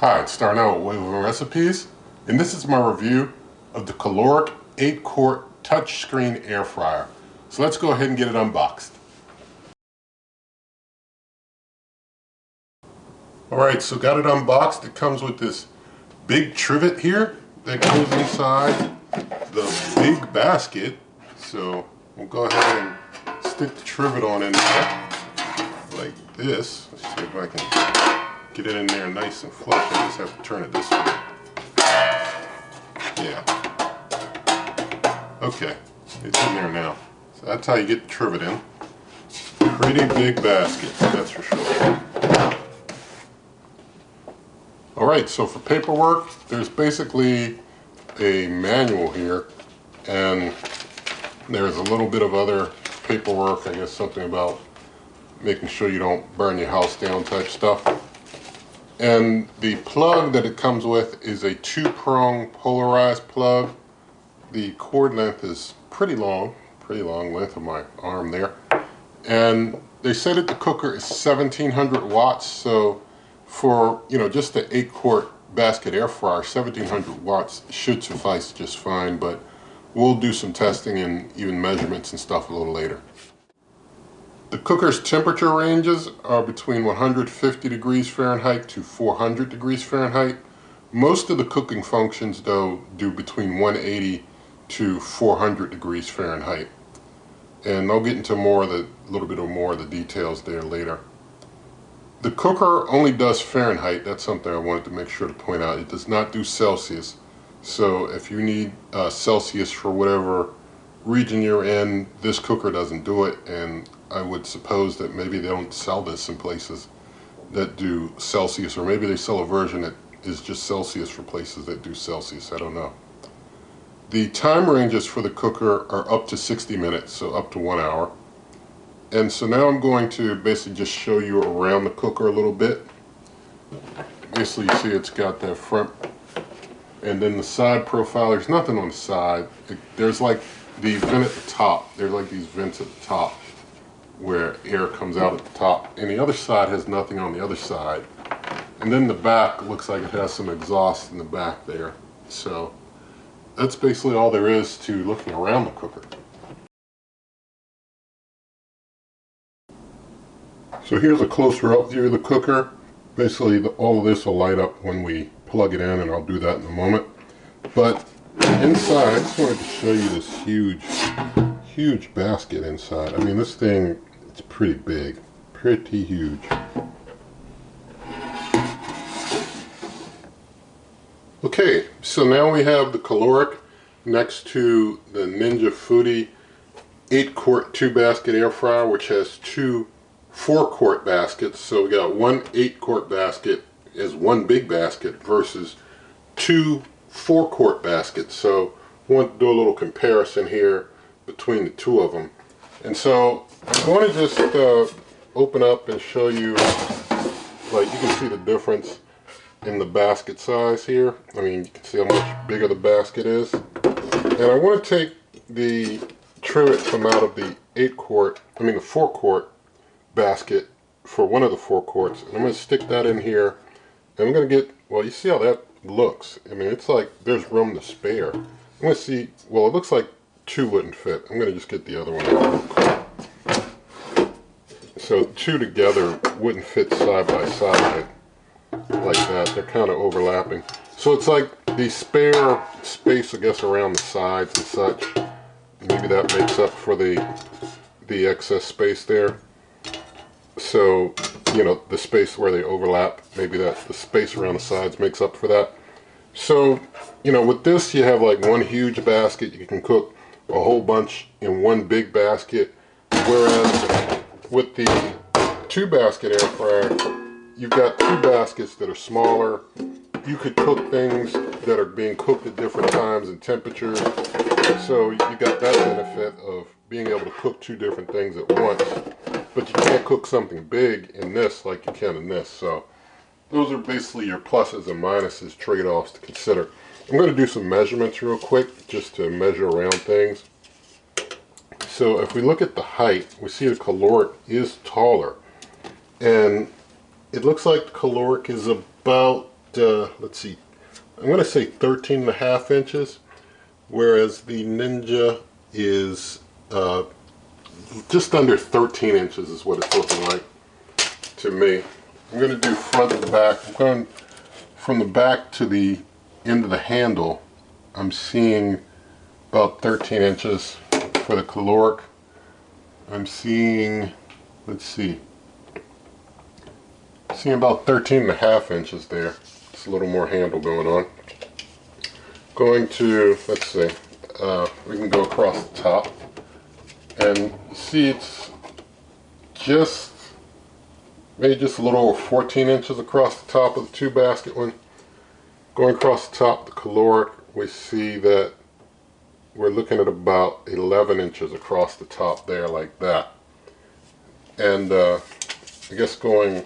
Hi, it's starting out with Wave Recipes, and this is my review of the Kalorik 8-Quart touchscreen air fryer. So let's go ahead and get it unboxed. Alright, so got it unboxed. It comes with this big trivet here that goes inside the big basket. So we'll go ahead and stick the trivet on in there like this. Let's see if I can get it in there nice and flush. I just have to turn it this way. Yeah. Okay, it's in there now. So that's how you get the trivet in. Pretty big basket, that's for sure. Alright, so for paperwork, there's basically a manual here, and there's a little bit of other paperwork, I guess something about making sure you don't burn your house down type stuff. And the plug that it comes with is a 2-prong polarized plug. The cord length is pretty long length of my arm there. And they said that the cooker is 1700 watts, so for, just the 8-quart basket air fryer, 1700 watts should suffice just fine, but we'll do some testing and even measurements and stuff a little later. The cooker's temperature ranges are between 150 degrees Fahrenheit to 400 degrees Fahrenheit. Most of the cooking functions, though, do between 180 to 400 degrees Fahrenheit. And I'll get into a little bit more of the details there later. The cooker only does Fahrenheit. That's something I wanted to make sure to point out. It does not do Celsius. So if you need Celsius for whatever region you're in, this cooker doesn't do it, and I would suppose that maybe they don't sell this in places that do Celsius, or maybe they sell a version that is just Celsius for places that do Celsius. I don't know. The time ranges for the cooker are up to 60 minutes, so up to 1 hour. And so now I'm going to basically just show you around the cooker a little bit. Basically, you see it's got that front and then the side profile. There's nothing on the side. There's like the vent at the top. There's like these vents at the top where air comes out at the top, and the other side has nothing on the other side. And then the back looks like it has some exhaust in the back there. So that's basically all there is to looking around the cooker. So here's a closer up view of the cooker. Basically all of this will light up when we plug it in, and I'll do that in a moment. But inside, I just wanted to show you this huge basket inside. I mean, this thing, it's pretty big, pretty huge. Okay, so now we have the Kalorik next to the Ninja Foodie 8-quart 2-basket air fryer, which has 2 4-quart baskets. So we got one 8-quart basket is one big basket versus 2 4-quart baskets. So I want to do a little comparison here between the two of them. And so I'm going to just open up and show you, like, you can see the difference in the basket size here. I mean, you can see how much bigger the basket is. And I want to take the trivet from out of the 4-quart basket for one of the 4 quarts, and I'm going to stick that in here, and I'm going to get, well, you see how that looks. I mean, it's like there's room to spare. I'm going to see, well, it looks like 2 wouldn't fit. I'm going to just get the other one out. So 2 together wouldn't fit side by side like that. They're kind of overlapping. So it's like the spare space, I guess, around the sides and such. Maybe that makes up for the excess space there. So, the space where they overlap, maybe the space around the sides makes up for that. So, with this, you have like one huge basket. You can cook a whole bunch in one big basket. Whereas with the 2-basket air fryer, you've got 2 baskets that are smaller. You could cook things that are being cooked at different times and temperatures. So you got that benefit of being able to cook 2 different things at once. But you can't cook something big in this like you can in this. So those are basically your pluses and minuses, trade-offs to consider. I'm going to do some measurements real quick just to measure around things. So if we look at the height, we see the Kalorik is taller. And it looks like the Kalorik is about let's see, I'm going to say 13.5 inches, whereas the Ninja is just under 13 inches is what it's looking like to me. I'm going to do front to back. I'm going from the back to the end of the handle. I'm seeing about 13 inches for the Kalorik. I'm seeing, let's see, seeing about 13.5 inches there. It's a little more handle going on. Going to, let's see, we can go across the top and see it's just maybe just a little over 14 inches across the top of the two basket one. Going across the top of the Kalorik, we see that we're looking at about 11 inches across the top there, like that. And I guess going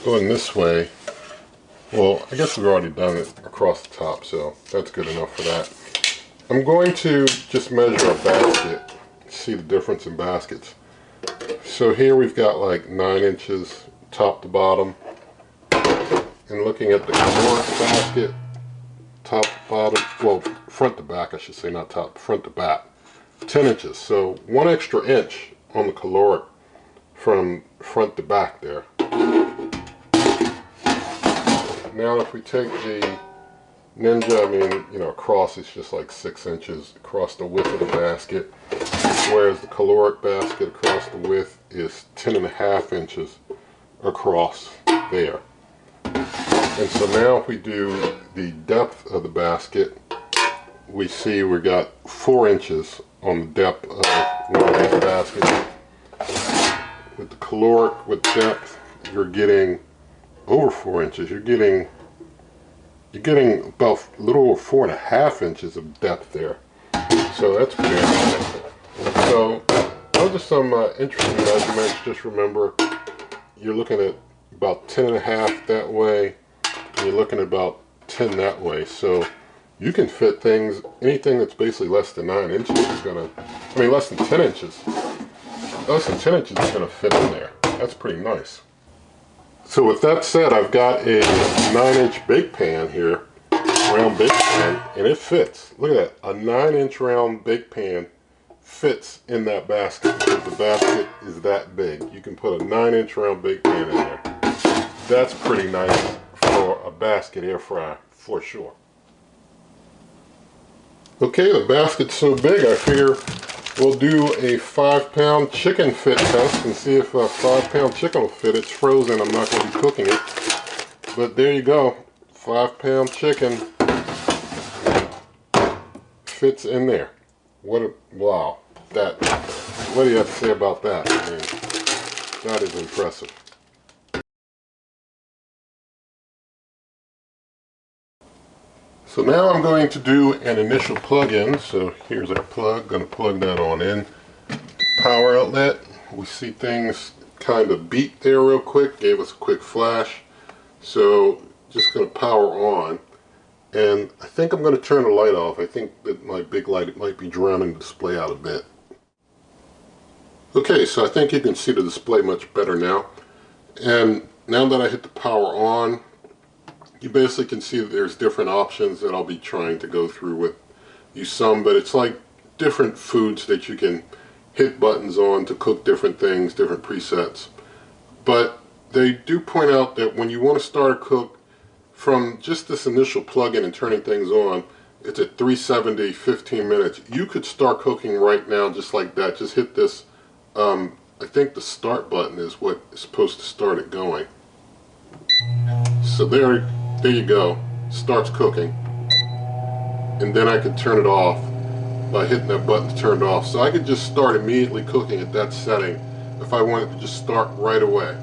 this way, well, I guess we've already done it across the top, so that's good enough for that. I'm going to just measure a basket, see the difference in baskets. So here we've got like 9 inches top to bottom. And looking at the Kalorik basket, top to bottom, well, front to back I should say, not top, front to back, 10 inches. So 1 extra inch on the Kalorik from front to back there. Now if we take the Ninja, I mean, you know, across it's just like 6 inches across the width of the basket, whereas the Kalorik basket across the width is 10.5 inches across there. And so now if we do the depth of the basket, we see we got 4 inches on the depth of one of these baskets. With the Kalorik with depth, you're getting over 4 inches. You're getting about a little over 4.5 inches of depth there. So that's pretty interesting. So those are some interesting measurements. Just remember, you're looking at about 10.5 that way, and you're looking at about 10 that way. So you can fit things, anything that's basically less than 9 inches is gonna, I mean less than 10 inches. Less than 10 inches is gonna fit in there. That's pretty nice. So with that said, I've got a 9-inch bake pan here, round bake pan, and it fits. Look at that, a 9-inch round bake pan fits in that basket because the basket is that big. You can put a 9-inch round bake pan in there. That's pretty nice for a basket air fryer, for sure. Okay, the basket's so big, I figure we'll do a 5-pound chicken fit test and see if a 5-pound chicken will fit. It's frozen, I'm not going to be cooking it. But there you go, 5-pound chicken fits in there. Wow, what do you have to say about that? I mean, that is impressive. So now I'm going to do an initial plug-in. So here's our plug, going to plug that on in. Power outlet, we see things kind of beat there real quick, gave us a quick flash. So just going to power on. And I think I'm going to turn the light off. I think that my big light, it might be drowning the display out a bit. Okay, so I think you can see the display much better now. And now that I hit the power on, you basically can see that there's different options that I'll be trying to go through with you some, but it's like different foods that you can hit buttons on to cook different things, different presets. But they do point out that when you want to start a cook from just this initial plug-in and turning things on, it's at 370, 15 minutes. You could start cooking right now just like that. Just hit this, I think the start button is what is supposed to start it going. So there you go, starts cooking. And then I could turn it off by hitting that button to turn it off. So I could just start immediately cooking at that setting if I wanted to just start right away.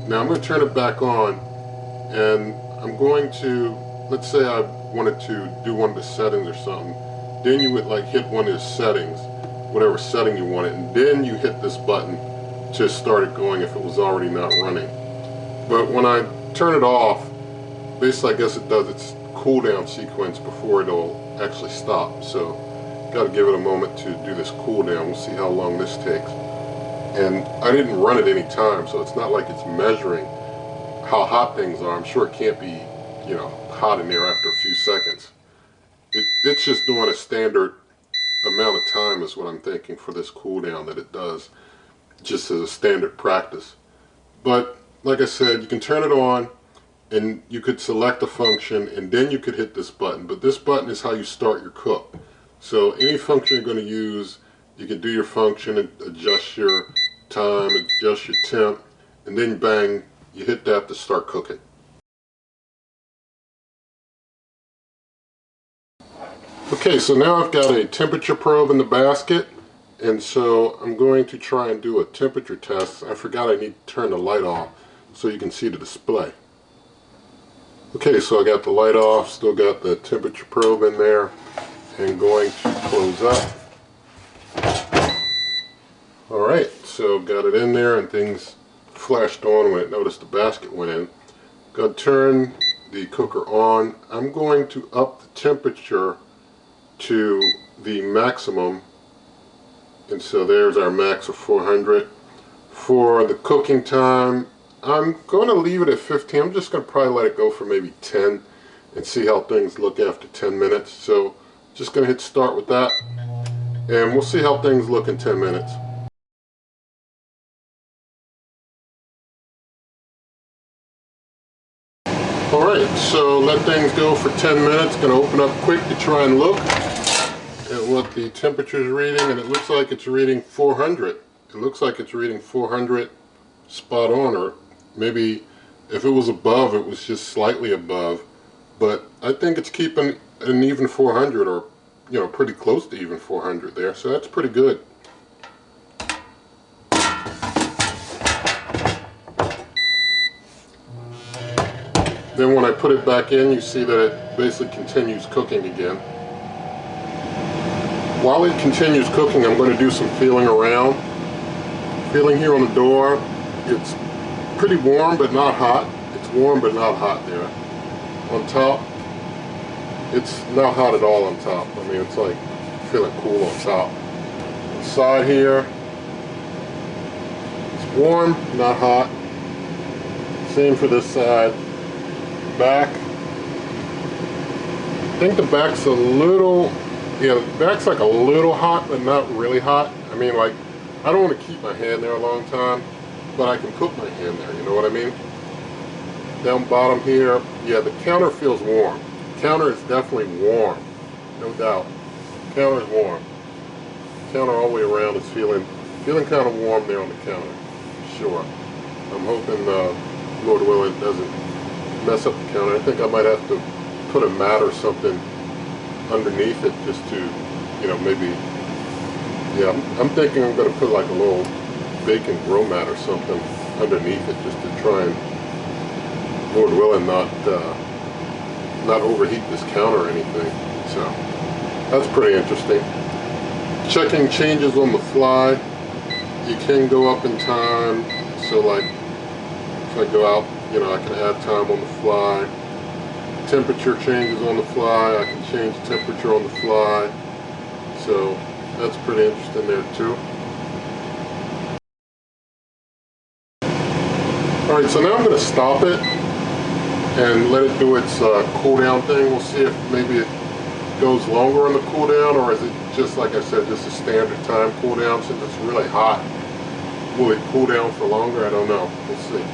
Now I'm going to turn it back on, and I'm going to, let's say I wanted to do one of the settings or something. Then you would like hit one of the settings, whatever setting you wanted, and then you hit this button to start it going if it was already not running. But when I turn it off, basically I guess it does its cooldown sequence before it'll actually stop. So got to give it a moment to do this cooldown. We'll see how long this takes. And I didn't run it any time, so it's not like it's measuring how hot things are. I'm sure it can't be, you know, hot in there after a few seconds. It's just doing a standard amount of time is what I'm thinking for this cooldown that it does, just as a standard practice. But like I said, you can turn it on and you could select a function and then you could hit this button. But this button is how you start your cook. So any function you're going to use, you can do your function and adjust your time, adjust your temp, and then bang, you hit that to start cooking. Okay, so now I've got a temperature probe in the basket, and so I'm going to try and do a temperature test. I forgot I need to turn the light off so you can see the display. Okay, so I got the light off, still got the temperature probe in there, and going to close up. Alright, so got it in there and things flashed on when it noticed the basket went in. Going to turn the cooker on. I'm going to up the temperature to the maximum, and so there's our max of 400. For the cooking time, I'm going to leave it at 15. I'm just going to probably let it go for maybe 10 and see how things look after 10 minutes. So just going to hit start with that, and we'll see how things look in 10 minutes. Alright, so let things go for 10 minutes. Going to open up quick to try and look at what the temperature is reading, and it looks like it's reading 400. It looks like it's reading 400 spot on, or maybe if it was above, it was just slightly above. But I think it's keeping an even 400, or you know, pretty close to even 400 there, so that's pretty good. Then when I put it back in, you see that it basically continues cooking again. While it continues cooking, I'm going to do some feeling around. Feeling here on the door, it's pretty warm but not hot. It's warm but not hot there. On top, it's not hot at all on top. I mean, it's like feeling cool on top. The side here, it's warm, not hot. Same for this side. Back, I think the back's a little, yeah, the back's like a little hot, but not really hot. I mean, like, I don't want to keep my hand there a long time, but I can put my hand there, you know what I mean? Down bottom here, yeah, the counter feels warm. The counter is definitely warm, no doubt. The counter is warm. The counter all the way around is feeling kind of warm there on the counter, sure. I'm hoping, Lord willing, it doesn't mess up the counter. I think I might have to put a mat or something underneath it just to, you know, maybe, yeah, I'm thinking I'm going to put like a little bacon grow mat or something underneath it just to try and, Lord willing, not overheat this counter or anything. So that's pretty interesting. Checking changes on the fly. You can go up in time, so like if I go out, you know, I can add time on the fly. Temperature changes on the fly. I can change temperature on the fly. So that's pretty interesting there too. Alright, so now I'm going to stop it and let it do its cool down thing. We'll see if maybe it goes longer on the cool down, or is it just, like I said, just a standard time cool down. Since it's really hot, will it cool down for longer? I don't know. We'll see.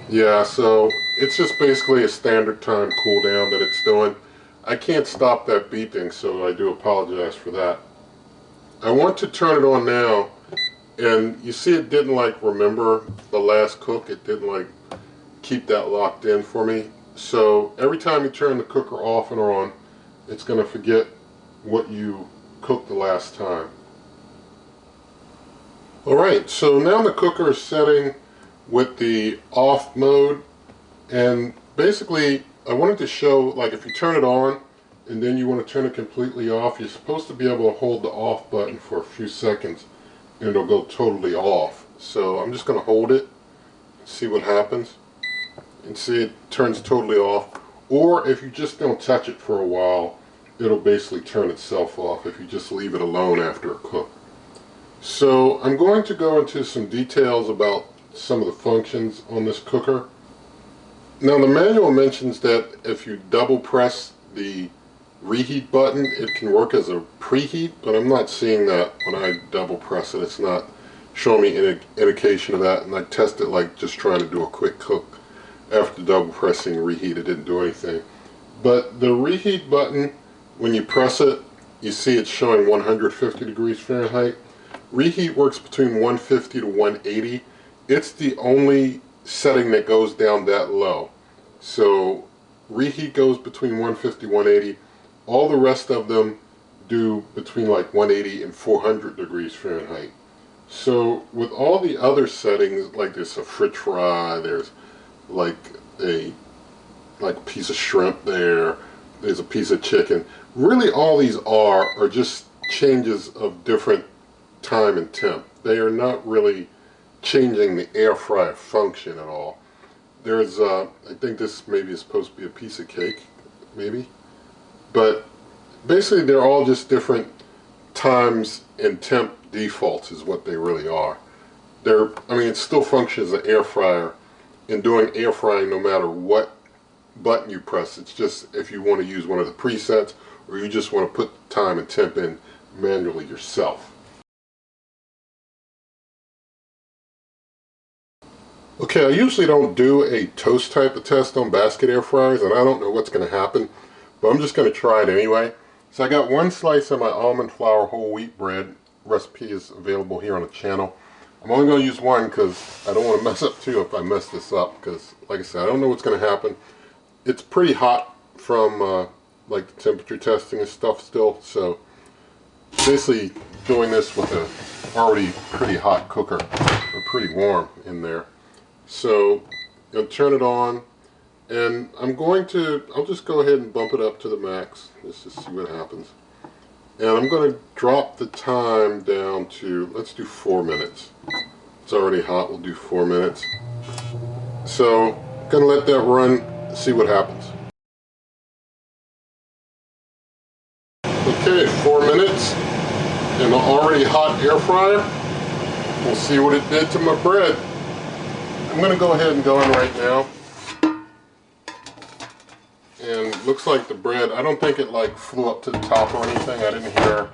Yeah, so it's just basically a standard time cooldown that it's doing. I can't stop that beeping, so I do apologize for that. I want to turn it on now, and you see it didn't like remember the last cook. It didn't like keep that locked in for me. So every time you turn the cooker off and on, it's going to forget what you cooked the last time. Alright, so now the cooker is setting with the off mode, and basically I wanted to show, like, if you turn it on and then you want to turn it completely off, you're supposed to be able to hold the off button for a few seconds and it'll go totally off. So I'm just going to hold it and see what happens, and see it turns totally off. Or if you just don't touch it for a while, it'll basically turn itself off if you just leave it alone after a cook. So I'm going to go into some details about some of the functions on this cooker. Now the manual mentions that if you double press the reheat button, it can work as a preheat, but I'm not seeing that when I double press it. It's not showing me any indication of that, and I tested like just trying to do a quick cook. After double pressing reheat, it didn't do anything. But the reheat button, when you press it, you see it's showing 150 degrees Fahrenheit. Reheat works between 150 to 180. It's the only setting that goes down that low. So reheat goes between 150 and 180. All the rest of them do between like 180 and 400 degrees Fahrenheit. So with all the other settings, like there's a french fry, there's like a piece of shrimp there, there's a piece of chicken. Really all these are just changes of different time and temp. They are not really changing the air fryer function at all. There's, I think this maybe is supposed to be a piece of cake, maybe. But basically they're all just different times and temp defaults is what they really are. I mean, it still functions as an air fryer and doing air frying no matter what button you press. It's just if you want to use one of the presets or you just want to put time and temp in manually yourself. Okay, I usually don't do a toast type of test on basket air fryers, and I don't know what's going to happen, but I'm just going to try it anyway. So I got one slice of my almond flour whole wheat bread. Recipe is available here on the channel. I'm only going to use one because I don't want to mess up two if I mess this up, because like I said, I don't know what's going to happen. It's pretty hot from like the temperature testing and stuff still, so basically doing this with a already pretty hot cooker, or pretty warm in there. So I'll turn it on, and I'll just go ahead and bump it up to the max just to see what happens. And I'm going to drop the time down to, let's do 4 minutes. It's already hot, we'll do 4 minutes. So I'm going to let that run, see what happens. Okay, 4 minutes in an already hot air fryer. We'll see what it did to my bread. I'm going to go ahead and go in right now. And looks like the bread, I don't think it like flew up to the top or anything. I didn't hear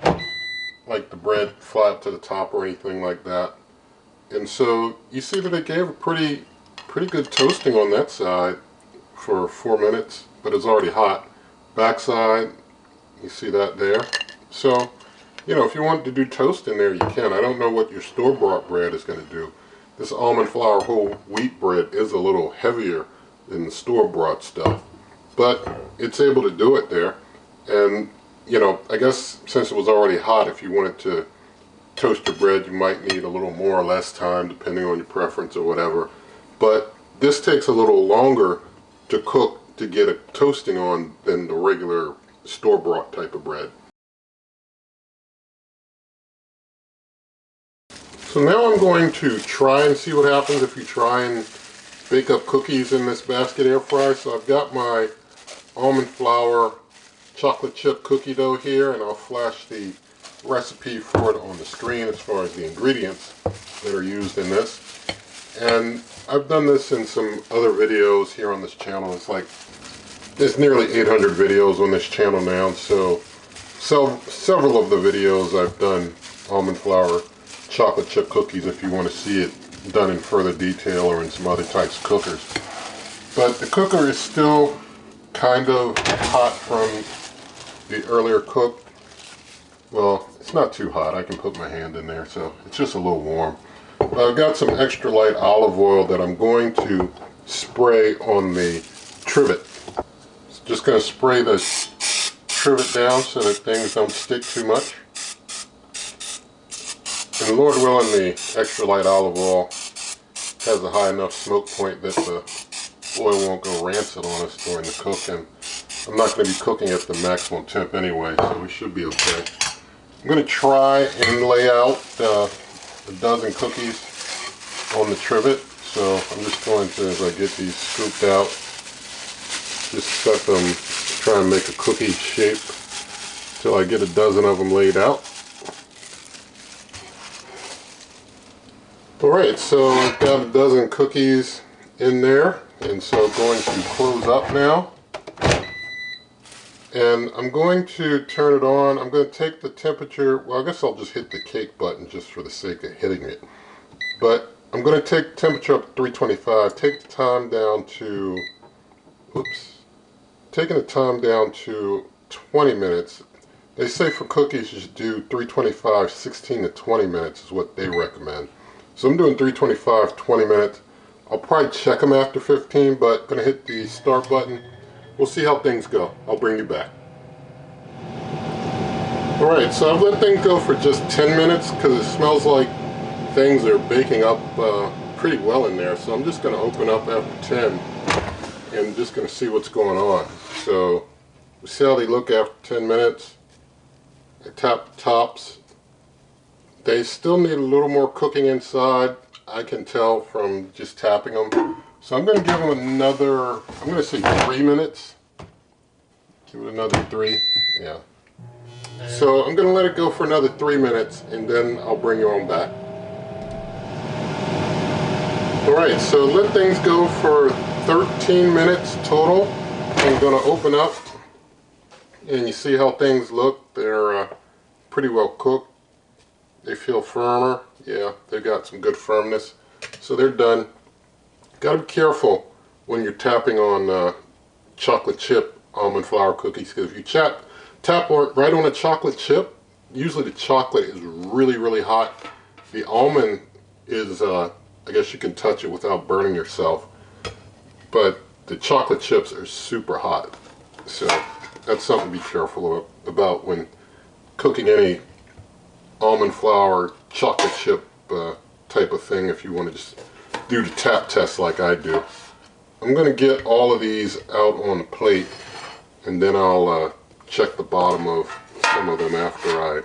like the bread fly up to the top or anything like that. And so you see that it gave a pretty good toasting on that side for 4 minutes, but it's already hot. Backside, you see that there. So, you know, if you want to do toast in there, you can. I don't know what your store-bought bread is going to do. This almond flour whole wheat bread is a little heavier than the store-bought stuff, but it's able to do it there. And, you know, I guess since it was already hot, if you wanted to toast your bread, you might need a little more or less time depending on your preference or whatever. But this takes a little longer to cook to get a toasting on than the regular store-bought type of bread. So now I'm going to try and see what happens if you try and bake up cookies in this basket air fryer. So I've got my almond flour chocolate chip cookie dough here, and I'll flash the recipe for it on the screen as far as the ingredients that are used in this. And I've done this in some other videos here on this channel. There's nearly 800 videos on this channel now, so several of the videos I've done almond flour chocolate chip cookies if you want to see it done in further detail or in some other types of cookers. But the cooker is still kind of hot from the earlier cook. Well, it's not too hot. I can put my hand in there, so it's just a little warm. But I've got some extra light olive oil that I'm going to spray on the trivet. Just going to spray the trivet down so that things don't stick too much. And Lord willing, the extra light olive oil has a high enough smoke point that the oil won't go rancid on us during the cooking. I'm not going to be cooking at the maximum temp anyway, so we should be okay. I'm going to try and lay out a dozen cookies on the trivet. So I'm just going to, as I get these scooped out, just set them, try and make a cookie shape till I get a dozen of them laid out. Alright, so I've got a dozen cookies in there, and so I'm going to close up now. And I'm going to turn it on. I'm going to take the temperature, well I guess I'll just hit the cake button just for the sake of hitting it. But I'm going to take the temperature up to 325, take the time down to, taking the time down to 20 minutes. They say for cookies you should do 325, 16 to 20 minutes is what they recommend. So I'm doing 325, 20 minutes. I'll probably check them after 15, but gonna hit the start button. We'll see how things go. I'll bring you back. Alright, so I've let things go for just 10 minutes because it smells like things are baking up pretty well in there. So I'm just gonna open up after 10 and just gonna see what's going on. So we'll see how they look after 10 minutes. I tap the tops. They still need a little more cooking inside, I can tell from just tapping them. So I'm going to give them another, I'm going to say 3 minutes. Give it another 3, yeah. So I'm going to let it go for another 3 minutes and then I'll bring you on back. Alright, so let things go for 13 minutes total. I'm going to open up and you see how things look. They're pretty well cooked. They feel firmer. Yeah, they've got some good firmness. So they're done. Got to be careful when you're tapping on chocolate chip almond flour cookies, because if you tap right on a chocolate chip, usually the chocolate is really, really hot. The almond is, I guess you can touch it without burning yourself, but the chocolate chips are super hot. So that's something to be careful about when cooking any almond flour, chocolate chip type of thing, if you want to just do the tap test like I do. I'm going to get all of these out on the plate and then I'll check the bottom of some of them after I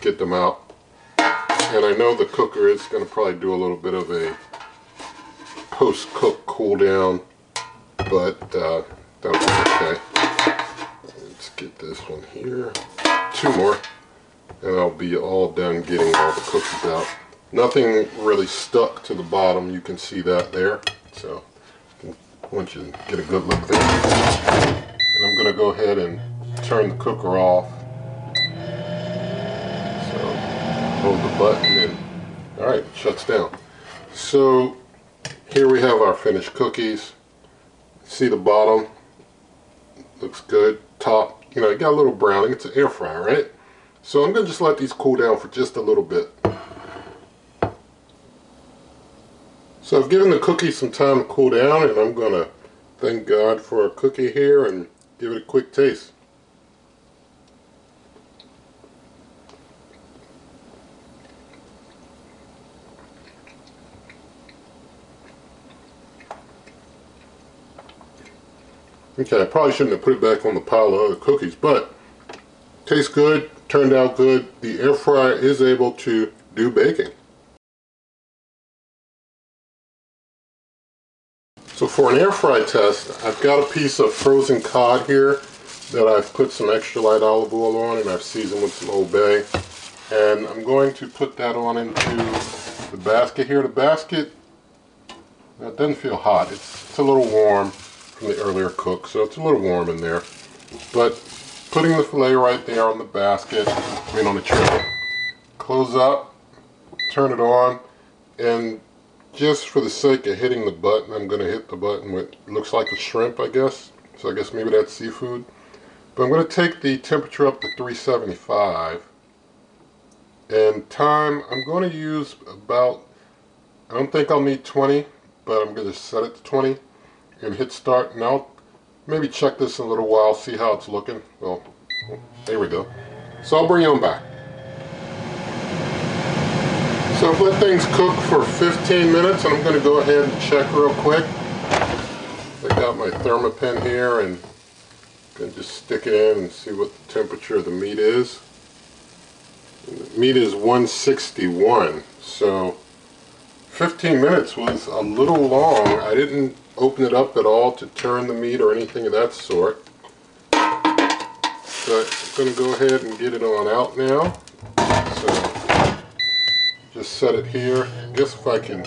get them out. And I know the cooker is going to probably do a little bit of a post-cook cool down, but that'll be okay. Let's get this one here. 2 more. And I'll be all done getting all the cookies out. Nothing really stuck to the bottom, you can see that there. So I want you to get a good look there. And I'm going to go ahead and turn the cooker off. So hold the button and alright, it shuts down. So here we have our finished cookies. See the bottom? Looks good. Top, you know, you got a little browning. It's an air fryer, right? So I'm going to just let these cool down for just a little bit. So I've given the cookies some time to cool down, and I'm going to thank God for a cookie here and give it a quick taste. Okay, I probably shouldn't have put it back on the pile of other cookies, but tastes good, turned out good. The air fryer is able to do baking. So for an air fry test, I've got a piece of frozen cod here that I've put some extra light olive oil on and I've seasoned with some Old Bay. And I'm going to put that on into the basket here. The basket, it doesn't feel hot. It's a little warm from the earlier cook, so it's a little warm in there. But putting the filet right there on the basket, on the tray, close up, turn it on, and just for the sake of hitting the button, I'm going to hit the button with, looks like a shrimp, I guess. So I guess maybe that's seafood. But I'm going to take the temperature up to 375. And time, I'm going to use about, I don't think I'll need 20, but I'm going to set it to 20 and hit start. And I'll maybe check this in a little while, see how it's looking. Well, there we go. So I'll bring you on back. So I've let things cook for 15 minutes and I'm going to go ahead and check real quick. I got my Thermapen here and I'm going to just stick it in and see what the temperature of the meat is. And the meat is 161, so 15 minutes was a little long. I didn't open it up at all to turn the meat or anything of that sort. But going to go ahead and get it on out now. So just set it here. I guess if I can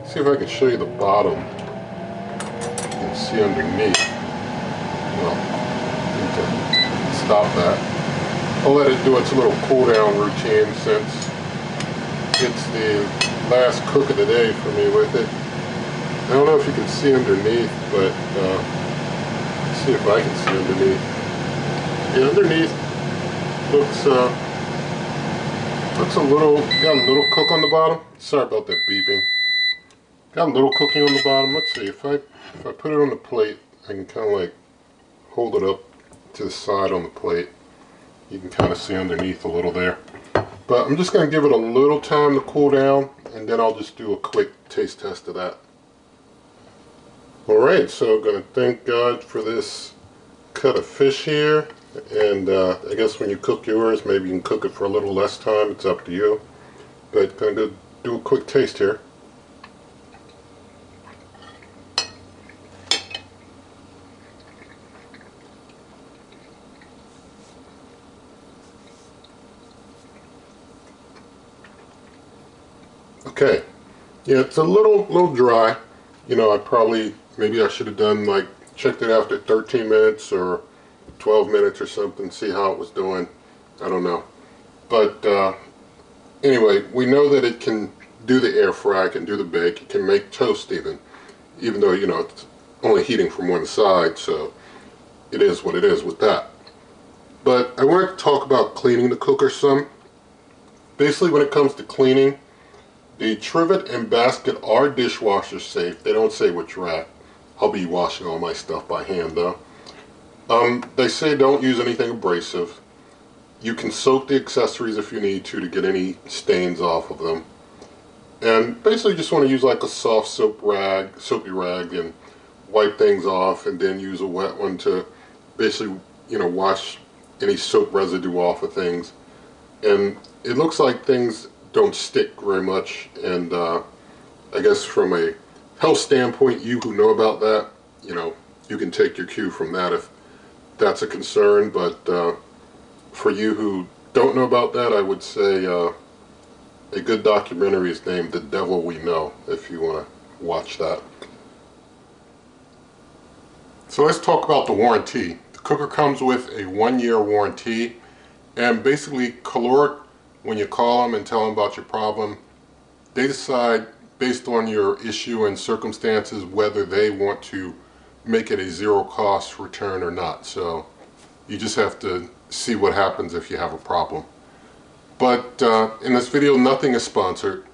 see if I can show you the bottom, you can see underneath. Well, I need to stop that. I'll let it do its little cool down routine since it's the last cook of the day for me with it. I don't know if you can see underneath, but let's see if I can see underneath. Yeah, underneath looks a little, got a little cook on the bottom. Sorry about that beeping. Got a little cooking on the bottom. Let's see, if I put it on the plate, I can kind of like hold it up to the side on the plate. You can kind of see underneath a little there. But I'm just going to give it a little time to cool down, and then I'll just do a quick taste test of that. Alright, so I'm going to thank God for this cut of fish here. And I guess when you cook yours, maybe you can cook it for a little less time. It's up to you. But going to do a quick taste here. Okay, yeah, it's a little dry. You know, maybe I should have done, like, checked it after 13 minutes or 12 minutes or something, see how it was doing. I don't know. But anyway, we know that it can do the air fry, it can do the bake, it can make toast even though, you know, it's only heating from one side, so it is what it is with that. But I wanted to talk about cleaning the cooker some. Basically, when it comes to cleaning, the trivet and basket are dishwasher safe. They don't say which rack. I'll be washing all my stuff by hand though. They say don't use anything abrasive. You can soak the accessories if you need to get any stains off of them. And basically just want to use like a soft soapy rag and wipe things off, and then use a wet one to basically, you know, wash any soap residue off of things. And it looks like things don't stick very much, and I guess from a health standpoint, you who know about that, you know, you can take your cue from that if that's a concern. But for you who don't know about that, I would say a good documentary is named The Devil We Know, if you want to watch that. So let's talk about the warranty. The cooker comes with a 1-year warranty, and basically Kalorik, when you call them and tell them about your problem, they decide based on your issue and circumstances whether they want to make it a zero-cost return or not. So you just have to see what happens if you have a problem. But in this video, nothing is sponsored,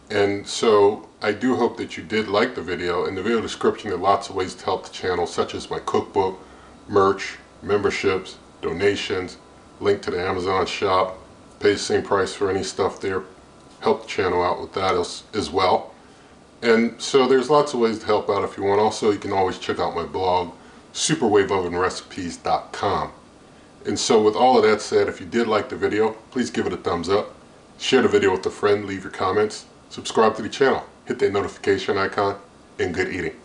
and so I do hope that you did like the video. In the video description, there are lots of ways to help the channel, such as my cookbook, merch, memberships, donations, link to the Amazon shop. Pay the same price for any stuff there. Help the channel out with that as well. And so there's lots of ways to help out if you want. Also, you can always check out my blog, superwaveovenrecipes.com. And so with all of that said, if you did like the video, please give it a thumbs up. Share the video with a friend, leave your comments, subscribe to the channel, hit that notification icon, and good eating.